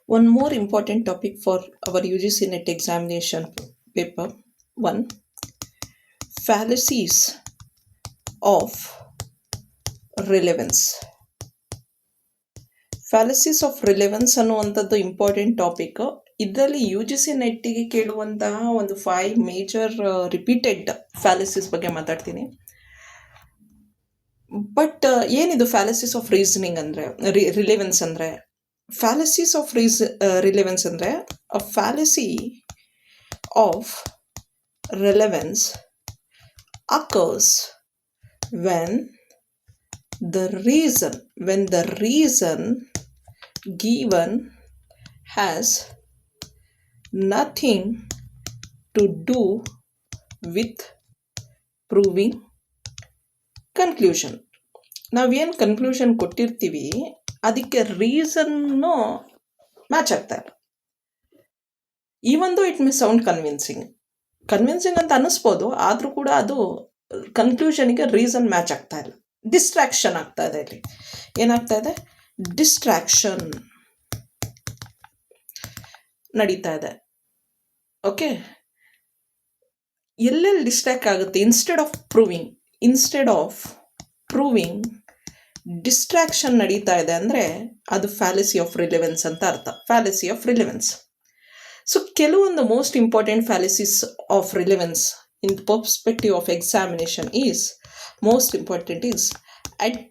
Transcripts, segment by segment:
One more important topic for our UGC NET examination paper 1, fallacies of relevance. Fallacies of relevance ಅನ್ನುವಂಥದ್ದು important topic. ಇದರಲ್ಲಿ U G C ನೆಟ್ಟಿಗೆ ಕೇಳುವಂತಹ ಒಂದು 5 major repeated ಫ್ಯಾಲಸೀಸ್ ಬಗ್ಗೆ ಮಾತಾಡ್ತೀನಿ. But ಏನಿದು ಫ್ಯಾಲಸೀಸ್ ಆಫ್ ರೀಸನಿಂಗ್ ಅಂದರೆ ರಿಲೆವೆನ್ಸ್ ಅಂದರೆ ಫ್ಯಾಲಸೀಸ್ ಆಫ್ ರಿಲೆವೆನ್ಸ್ ಅಂದರೆ a fallacy of relevance occurs when the reason given has nothing to do with proving conclusion. ನಾವೇನು ಕನ್ಕ್ಲೂಷನ್ ಕೊಟ್ಟಿರ್ತೀವಿ ಅದಕ್ಕೆ ರೀಸನ್ನು ಮ್ಯಾಚ್ ಆಗ್ತಾ ಇಲ್ಲ. Even though it may sound convincing ಅಂತ ಅನ್ನಿಸ್ಬೋದು, ಆದರೂ ಕೂಡ ಅದು ಕನ್ಕ್ಲೂಷನ್ಗೆ ರೀಸನ್ ಮ್ಯಾಚ್ ಆಗ್ತಾ ಇಲ್ಲ, ಡಿಸ್ಟ್ರಾಕ್ಷನ್ ಆಗ್ತಾ ಇದೆ. ಇಲ್ಲಿ ಏನಾಗ್ತಾ ಇದೆ? ಡಿಸ್ಟ್ರಾಕ್ಷನ್ ನಡೀತಾ ಇದೆ. ಓಕೆ, ಎಲ್ಲೆಲ್ಲಿ ಡಿಸ್ಟ್ರಾಕ್ಟ್ ಆಗುತ್ತೆ? ಇನ್ಸ್ಟೆಡ್ ಆಫ್ ಪ್ರೂವಿಂಗ್ ಡಿಸ್ಟ್ರಾಕ್ಷನ್ ನಡೀತಾ ಇದೆ ಅಂದರೆ ಅದು ಫ್ಯಾಲಸಿ ಆಫ್ ರಿಲೆವೆನ್ಸ್ ಅಂತ ಅರ್ಥ. Fallacy of relevance. ಸೊ ಕೆಲವೊಂದು most important fallacies of relevance in perspective of examination most important is ad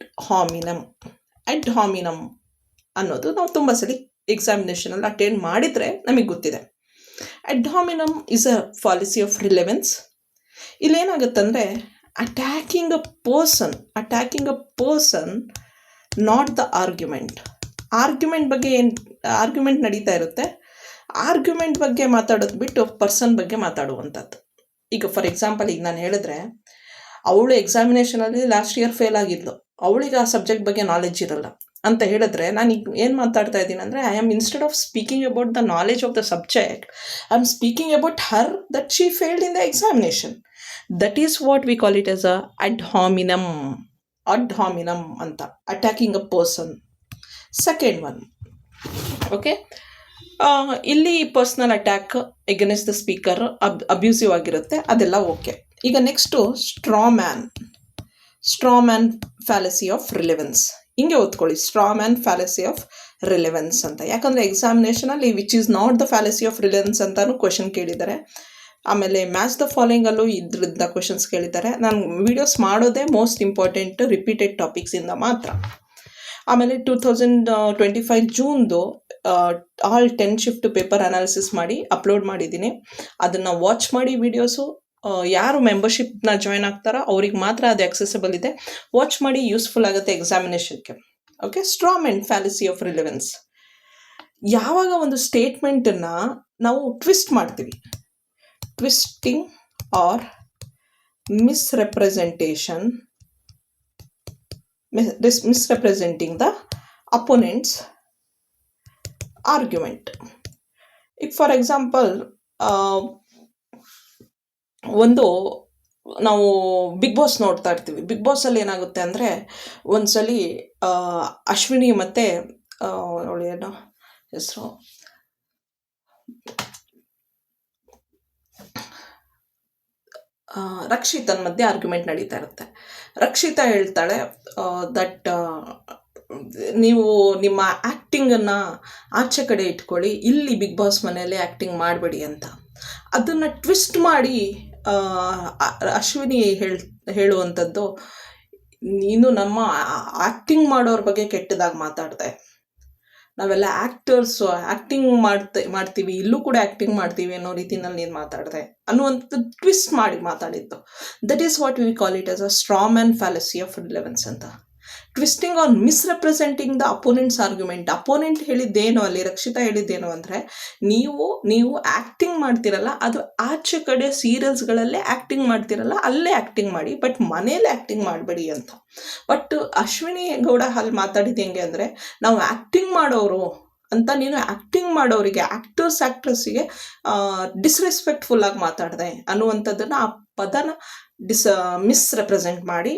hominem ಅನ್ನೋದು ನಾವು ತುಂಬ ಸಲ ಎಕ್ಸಾಮಿನೇಷನಲ್ಲಿ ಅಟೆಂಡ್ ಮಾಡಿದರೆ ನಮಗೆ ಗೊತ್ತಿದೆ. Ad hominem is a fallacy of relevance. ಇಲ್ಲೇನಾಗುತ್ತಂದರೆ attacking a person not the argument ಬಗ್ಗೆ ಆರ್ಗ್ಯುಮೆಂಟ್ ನಡೀತಾ ಇರುತ್ತೆ. ಆರ್ಗ್ಯುಮೆಂಟ್ ಬಗ್ಗೆ ಮಾತಾಡೋದು ಬಿಟ್ಟು ಪರ್ಸನ್ ಬಗ್ಗೆ ಮಾತಾಡುವಂಥದ್ದು. ಈಗ ಫಾರ್ ಎಕ್ಸಾಂಪಲ್, ಈಗ ನಾನು ಹೇಳಿದ್ರೆ ಅವಳು ಎಕ್ಸಾಮಿನೇಷನಲ್ಲಿ ಲಾಸ್ಟ್ ಇಯರ್ ಫೇಲ್ ಆಗಿದ್ಲು, ಅವಳಿಗೆ ಆ ಸಬ್ಜೆಕ್ಟ್ ಬಗ್ಗೆ ನಾಲೆಡ್ಜ್ ಇರಲ್ಲ ಅಂತ ಹೇಳಿದ್ರೆ ನಾನು ಈಗ ಏನು ಮಾತಾಡ್ತಾ ಇದ್ದೀನಿ ಅಂದರೆ I am instead of speaking about the knowledge of the subject, I am speaking about her that she failed in the examination. That is what we call it as a ad hominem ಅಂತ, attacking a person. Second one, okay, ಇಲ್ಲಿ personal attack against the speaker abusive ಆಗಿರುತ್ತೆ, ಅದೆಲ್ಲ okay. ಈಗ next straw man fallacy of relevance. ಹಿಂಗೆ ಓದ್ಕೊಳ್ಳಿ, straw man fallacy of relevance ಅಂತ. ಯಾಕಂದರೆ ಎಕ್ಸಾಮಿನೇಷನಲ್ಲಿ which is not the fallacy of relevance ಅಂತಾನು question ಕೇಳಿದ್ದಾರೆ. ಆಮೇಲೆ ಮ್ಯಾಚ್ ದ ಫಾಲೋಯಿಂಗಲ್ಲೂ ಇದ್ರಿಂದ ಕ್ವೆಶನ್ಸ್ ಕೇಳಿದ್ದಾರೆ. ನಾನು ವಿಡಿಯೋಸ್ ಮಾಡೋದೇ ಮೋಸ್ಟ್ ಇಂಪಾರ್ಟೆಂಟ್ ರಿಪೀಟೆಡ್ ಟಾಪಿಕ್ಸಿಂದ ಮಾತ್ರ. ಆಮೇಲೆ 2025 ಜೂನ್ದು ಆಲ್ 10 ಶಿಫ್ಟ್ ಪೇಪರ್ ಅನಾಲಿಸಿಸ್ ಮಾಡಿ ಅಪ್ಲೋಡ್ ಮಾಡಿದ್ದೀನಿ. ಅದನ್ನು ವಾಚ್ ಮಾಡಿ ವಿಡಿಯೋಸು. ಯಾರು ಮೆಂಬರ್ಶಿಪ್ನ ಜಾಯ್ನ್ ಆಗ್ತಾರೋ ಅವ್ರಿಗೆ ಮಾತ್ರ ಅದು ಆಕ್ಸೆಸಿಬಲ್ ಇದೆ. ವಾಚ್ ಮಾಡಿ, ಯೂಸ್ಫುಲ್ ಆಗುತ್ತೆ ಎಕ್ಸಾಮಿನೇಷನ್ಗೆ. Okay, straw man fallacy of relevance. ಯಾವಾಗ ಒಂದು ಸ್ಟೇಟ್ಮೆಂಟನ್ನು ನಾವು ಟ್ವಿಸ್ಟ್ ಮಾಡ್ತೀವಿ, twisting or misrepresenting the opponent's argument. ಈಗ ಫಾರ್ ಎಕ್ಸಾಂಪಲ್, ಒಂದು ನಾವು ಬಿಗ್ ಬಾಸ್ ನೋಡ್ತಾ ಇರ್ತೀವಿ. ಬಿಗ್ ಬಾಸಲ್ಲಿ ಏನಾಗುತ್ತೆ ಅಂದರೆ ಒಂದ್ಸಲಿ ಅಶ್ವಿನಿ ಮತ್ತು ಅವಳೇನೋ ಹೆಸರು ರಕ್ಷಿತನ ಮಧ್ಯೆ ಆರ್ಗ್ಯುಮೆಂಟ್ ನಡೀತಾ ಇರುತ್ತೆ. ರಕ್ಷಿತಾ ಹೇಳ್ತಾಳೆ ದಟ್ ನೀವು ನಿಮ್ಮ ಆ್ಯಕ್ಟಿಂಗನ್ನು ಆಚೆ ಕಡೆ ಇಟ್ಕೊಳ್ಳಿ, ಇಲ್ಲಿ ಬಿಗ್ ಬಾಸ್ ಮನೆಯಲ್ಲಿ ಆ್ಯಕ್ಟಿಂಗ್ ಮಾಡಬೇಡಿ ಅಂತ. ಅದನ್ನು ಟ್ವಿಸ್ಟ್ ಮಾಡಿ ಅಶ್ವಿನಿ ಹೇಳುವಂಥದ್ದು, ನೀನು ನಮ್ಮ ಆ್ಯಕ್ಟಿಂಗ್ ಮಾಡೋರ ಬಗ್ಗೆ ಕೆಟ್ಟದಾಗಿ ಮಾತಾಡಿದೆ, ನಾವೆಲ್ಲ ಆ್ಯಕ್ಟರ್ಸು, ಆ್ಯಕ್ಟಿಂಗ್ ಮಾಡ್ತೀವಿ, ಇಲ್ಲೂ ಕೂಡ ಆ್ಯಕ್ಟಿಂಗ್ ಮಾಡ್ತೀವಿ ಅನ್ನೋ ರೀತಿನಲ್ಲಿ ನೀನು ಮಾತಾಡಿದೆ ಅನ್ನುವಂಥದ್ದು ಟ್ವಿಸ್ಟ್ ಮಾಡಿ ಮಾತಾಡಿದ್ದು. That is what we call it as a straw man fallacy of relevance ಅಂತ. Twisting on misrepresenting the opponent's argument. Opponent ಹೇಳಿದ್ದೇನೋ, ಅಲ್ಲಿ ರಕ್ಷಿತಾ ಹೇಳಿದ್ದೇನೋ ಅಂದರೆ ನೀವು ಆ್ಯಕ್ಟಿಂಗ್ ಮಾಡ್ತಿರಲ್ಲ, ಅದು ಆಚೆ ಕಡೆ ಸೀರಿಯಲ್ಸ್ಗಳಲ್ಲೇ ಆ್ಯಕ್ಟಿಂಗ್ ಮಾಡ್ತಿರಲ್ಲ, ಅಲ್ಲೇ ಆ್ಯಕ್ಟಿಂಗ್ ಮಾಡಿ, ಬಟ್ ಮನೇಲಿ ಆ್ಯಕ್ಟಿಂಗ್ ಮಾಡಬೇಡಿ ಅಂತ. ಬಟ್ ಅಶ್ವಿನಿ ಗೌಡ ಅಲ್ಲಿ ಮಾತಾಡಿದ್ದು ಹೆಂಗೆ ಅಂದರೆ, ನಾವು ಆ್ಯಕ್ಟಿಂಗ್ ಮಾಡೋರು ಅಂತ ನೀನು ಆ್ಯಕ್ಟಿಂಗ್ ಮಾಡೋರಿಗೆ, ಆ್ಯಕ್ಟರ್ಸಿಗೆ ಡಿಸ್ರೆಸ್ಪೆಕ್ಟ್ಫುಲ್ ಆಗಿ ಮಾತಾಡಿದೆ ಅನ್ನುವಂಥದ್ದನ್ನು, ಆ ಪದನ ಮಿಸ್ರೆಪ್ರೆಸೆಂಟ್ ಮಾಡಿ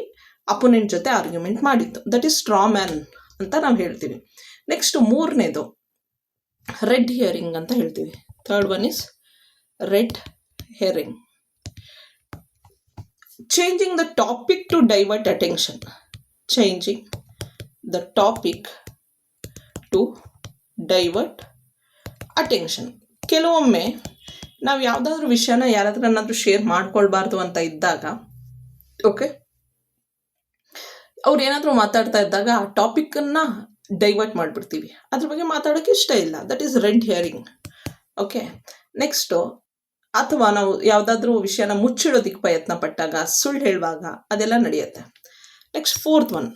ಅಪೋನೆಂಟ್ ಜೊತೆ ಆರ್ಗ್ಯುಮೆಂಟ್ ಮಾಡಿದ್ದು. ದಟ್ ಈಸ್ ಸ್ಟ್ರಾ ಮ್ಯಾನ್ ಅಂತ ನಾವು ಹೇಳ್ತೀವಿ. ನೆಕ್ಸ್ಟ್ ಮೂರನೇದು ರೆಡ್ ಹಿಯರಿಂಗ್ ಅಂತ ಹೇಳ್ತೀವಿ. Third one is red herring. Changing the topic to divert attention. Changing the topic to divert attention. ಕೆಲವೊಮ್ಮೆ ನಾವು ಯಾವುದಾದ್ರೂ ವಿಷಯನ ಯಾರಾದ್ರೂ ಶೇರ್ ಮಾಡ್ಕೊಳ್ಬಾರ್ದು ಅಂತ ಇದ್ದಾಗ, ಓಕೆ, ಅವ್ರು ಏನಾದರೂ ಮಾತಾಡ್ತಾ ಇದ್ದಾಗ ಆ ಟಾಪಿಕನ್ನು ಡೈವರ್ಟ್ ಮಾಡಿಬಿಡ್ತೀವಿ, ಅದ್ರ ಬಗ್ಗೆ ಮಾತಾಡೋಕ್ಕೆ ಇಷ್ಟ ಇಲ್ಲ. That is red hearing. Okay, next, ಅಥವಾ ನಾವು ಯಾವುದಾದ್ರೂ ವಿಷಯನ ಮುಚ್ಚಿಡೋದಕ್ಕೆ ಪ್ರಯತ್ನ ಪಟ್ಟಾಗ, ಸುಳ್ಳು ಹೇಳುವಾಗ ಅದೆಲ್ಲ ನಡೆಯುತ್ತೆ. Next fourth one,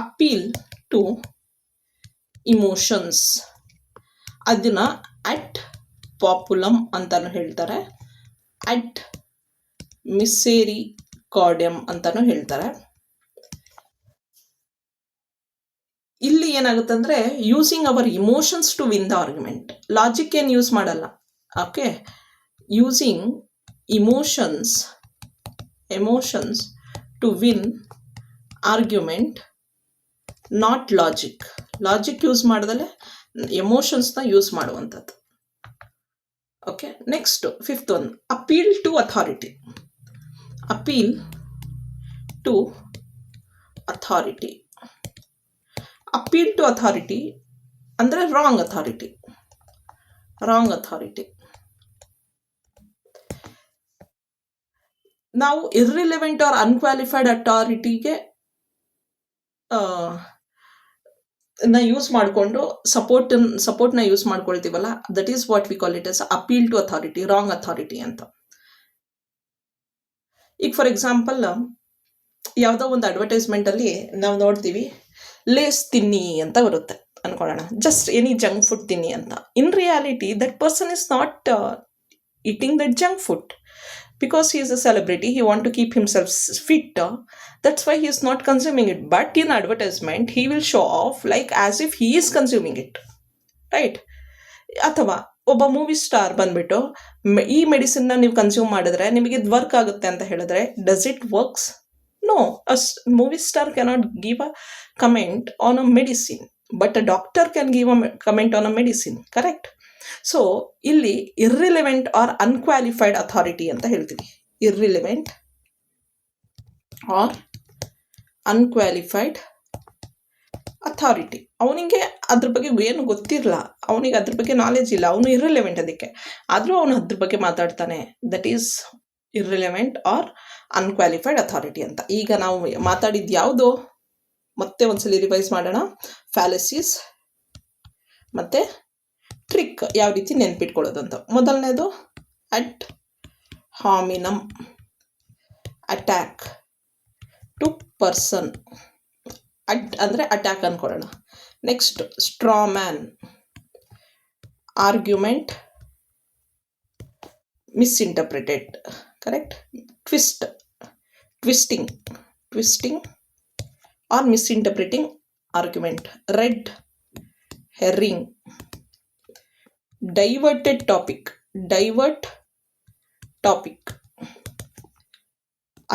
appeal to emotions. ಅದನ್ನು ಅಟ್ ಪಾಪ್ಯುಲಮ್ ಅಂತಲೂ ಹೇಳ್ತಾರೆ, ಅಟ್ ಮಿಸೇರಿ ಕಾರ್ಡಿಯಮ್ ಅಂತಲೂ ಹೇಳ್ತಾರೆ. ಇಲ್ಲಿ ಏನಾಗುತ್ತೆ ಅಂದರೆ, using our emotions to win the argument. Logic ಏನು ಯೂಸ್ ಮಾಡಲ್ಲ. Okay, using emotions to win argument, not logic. Logic use ಮಾಡಿದಲೆ ಎಮೋಷನ್ಸ್ನ ಯೂಸ್ ಮಾಡುವಂಥದ್ದು. Okay, next fifth one, appeal to authority. Appeal to authority. Appeal to authority ಅಂದರೆ wrong authority. Wrong authority. ನಾವು irrelevant or unqualified ಅಥಾರಿಟಿಗೆ use ಮಾಡಿಕೊಂಡು ಸಪೋರ್ಟ್ನ use ಮಾಡ್ಕೊಳ್ತೀವಲ್ಲ, that is what we call it as appeal to authority, wrong authority ಅಂತ. ಈಗ for example, ಯಾವುದೋ ಒಂದು ಅಡ್ವರ್ಟೈಸ್ಮೆಂಟಲ್ಲಿ ನಾವು ನೋಡ್ತೀವಿ, ಲೇಸ್ ತಿನ್ನಿ ಅಂತ ಬರುತ್ತೆ ಅನ್ಕೊಳ್ಳೋಣ, ಜಸ್ಟ್ ಎನಿ ಜಂಕ್ ಫುಡ್ ತಿನ್ನಿ ಅಂತ. In reality that person is not eating that junk food. Because he is a celebrity, he want to keep himself fit. That's why he is not consuming it. But in advertisement, he will show off like as if he is consuming it. Right? ಅಥವಾ ಒಬ್ಬ movie star ಬಂದ್ಬಿಟ್ಟು ಈ ಮೆಡಿಸಿನ್ನ ನೀವು consume ಮಾಡಿದ್ರೆ ನಿಮಗೆ ಇದು work ಆಗುತ್ತೆ ಅಂತ ಹೇಳಿದ್ರೆ, does it works? No. A movie star cannot give a comment on a medicine, but a doctor can give a comment on a medicine. Correct? So ಇಲ್ಲಿ ಇರ್ರಿಲೆವೆಂಟ್ ಆರ್ ಅನ್ಕ್ವಾಲಿಫೈಡ್ ಅಥಾರಿಟಿ ಅಂತ ಹೇಳ್ತೀವಿ. Irrelevant or unqualified authority. ಅವನಿಗೆ ಅದ್ರ ಬಗ್ಗೆ ಏನು ಗೊತ್ತಿರಲ್ಲ, ಅವನಿಗೆ ಅದ್ರ ಬಗ್ಗೆ ನಾಲೆಜ್ ಇಲ್ಲ, ಅವನು ಇರ್ರಿಲೆವೆಂಟ್ ಅದಕ್ಕೆ, ಆದರೂ ಅವನು ಅದ್ರ ಬಗ್ಗೆ ಮಾತಾಡ್ತಾನೆ. That is irrelevant or unqualified authority ಅಂತ. ಈಗ ನಾವು ಮಾತಾಡಿದ್ದು ಯಾವುದು ಮತ್ತೆ ಒಂದ್ಸಲಿ ರಿವೈಸ್ ಮಾಡೋಣ. ಫ್ಯಾಲಸೀಸ್ ಮತ್ತು ಟ್ರಿಕ್ ಯಾವ ರೀತಿ ನೆನ್ಪಿಟ್ಕೊಳ್ಳೋದು ಅಂತ. ಮೊದಲನೇದು ad hominem, attack to person. Ad ಅಂದರೆ ಅಟ್ಯಾಕ್ ಅಂದ್ಕೊಳ್ಳೋಣ. Next straw man, argument misinterpreted. Correct? Twisting or misinterpreting argument. Red herring, divert topic,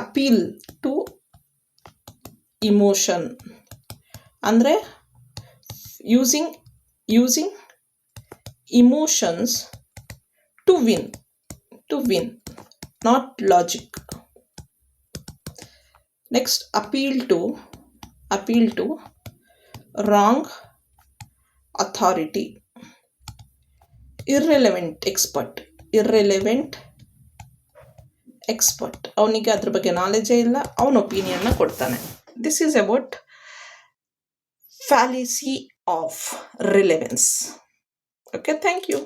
appeal to emotion ಅಂದರೆ using emotions to win, not logic. Next appeal to wrong authority. Irrelevant expert, ಅವನಿಗೆ ಅದ್ರ ಬಗ್ಗೆ ನಾಲೆಜೇ ಇಲ್ಲ, ಅವನ ಒಪಿನಿಯನ್ನ ಕೊಡ್ತಾನೆ. This is about fallacy of relevance. Okay, thank you.